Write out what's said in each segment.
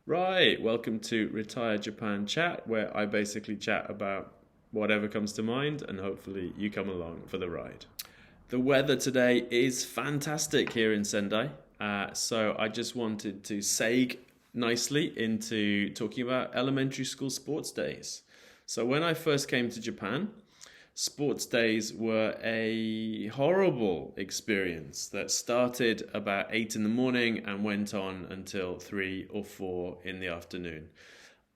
Right, welcome to Retire Japan Chat, where I basically chat about whatever comes to mind, and hopefully you come along for the ride. The weather today is fantastic here in Sendai, so I just wanted to seg nicely into talking about elementary school sports days. So when I first came to Japan, sports days were a horrible experience that started about 8 in the morning and went on until 3 or 4 in the afternoon.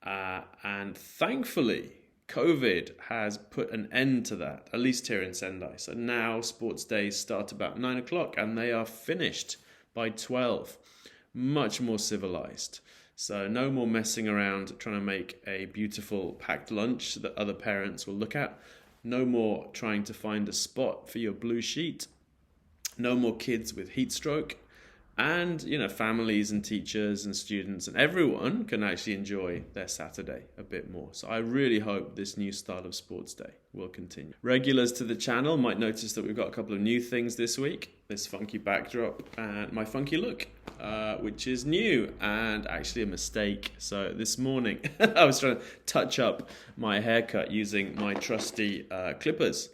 And thankfully, COVID has put an end to that, at least here in Sendai. So now sports days start about 9 o'clock and they are finished by 12. Much more civilized. So no more messing around trying to make a beautiful packed lunch that other parents will look at. No more trying to find a spot for your blue sheet. No more kids with heat stroke. And, families and teachers and students and everyone can actually enjoy their Saturday a bit more. So I really hope this new style of sports day will continue. Regulars to the channel might notice that we've got a couple of new things this week. This funky backdrop and my funky look, which is new and actually a mistake. So this morning I was trying to touch up my haircut using my trusty clippers.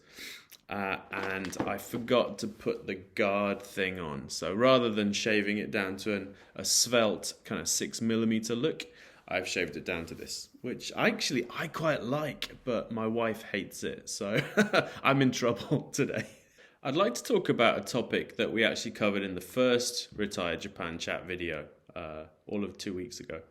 And I forgot to put the guard thing on. So rather than shaving it down to a svelte kind of 6mm look, I've shaved it down to this, which I quite like, but my wife hates it. So I'm in trouble today. I'd like to talk about a topic that we actually covered in the first Retire Japan Chat video, all of 2 weeks ago.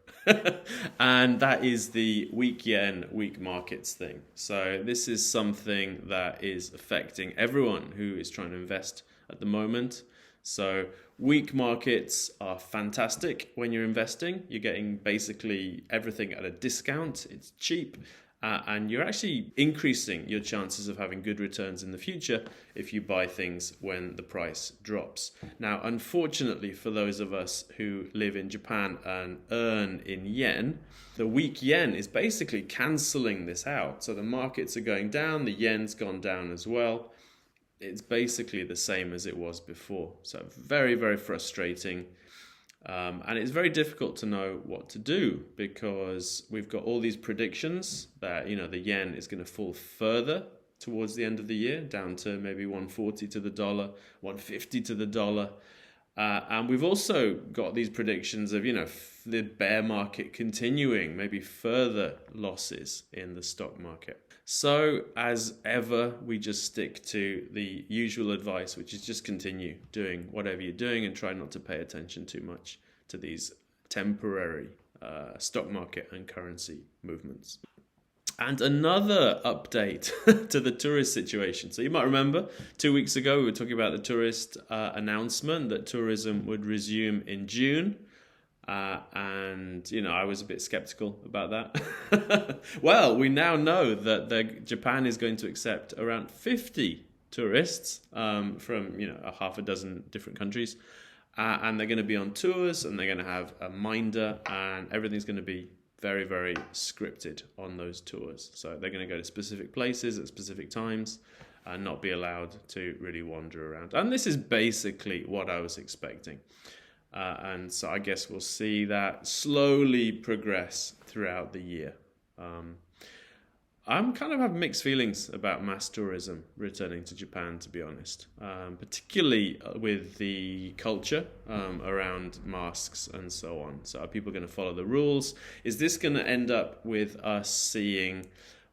And that is the weak yen, weak markets thing. So this is something that is affecting everyone who is trying to invest at the moment. So weak markets are fantastic when you're investing. You're getting basically everything at a discount. It's cheap. And you're actually increasing your chances of having good returns in the future if you buy things when the price drops. Now, unfortunately, for those of us who live in Japan and earn in yen, the weak yen is basically cancelling this out. So the markets are going down, the yen's gone down as well. It's basically the same as it was before. So very, very frustrating. And it's very difficult to know what to do because we've got all these predictions that, the yen is going to fall further towards the end of the year, down to maybe 140 to the dollar, 150 to the dollar. And we've also got these predictions of, the bear market continuing, maybe further losses in the stock market. So as ever, we just stick to the usual advice, which is just continue doing whatever you're doing and try not to pay attention too much to these temporary stock market and currency movements. And another update to the tourist situation. So you might remember 2 weeks ago, we were talking about the tourist announcement that tourism would resume in June. And I was a bit skeptical about that. Well, we now know that Japan is going to accept around 50 tourists from a half a dozen different countries, and they're going to be on tours, and they're going to have a minder, and everything's going to be very, very scripted on those tours. So they're going to go to specific places at specific times and not be allowed to really wander around. And this is basically what I was expecting. And so I guess we'll see that slowly progress throughout the year. I'm kind of have mixed feelings about mass tourism returning to Japan, to be honest, particularly with the culture around masks and so on. So are people going to follow the rules? Is this going to end up with us seeing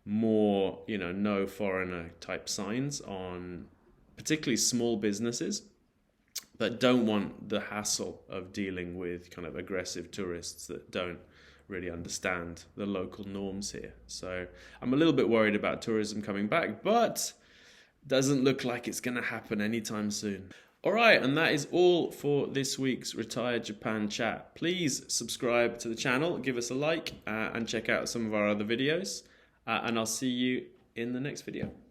more, no foreigner type signs on particularly small businesses that don't want the hassle of dealing with kind of aggressive tourists that don't really understand the local norms here? So I'm a little bit worried about tourism coming back, but doesn't look like it's going to happen anytime soon. All right, and that is all for this week's Retire Japan Chat. Please subscribe to the channel, give us a like, and check out some of our other videos. And I'll see you in the next video.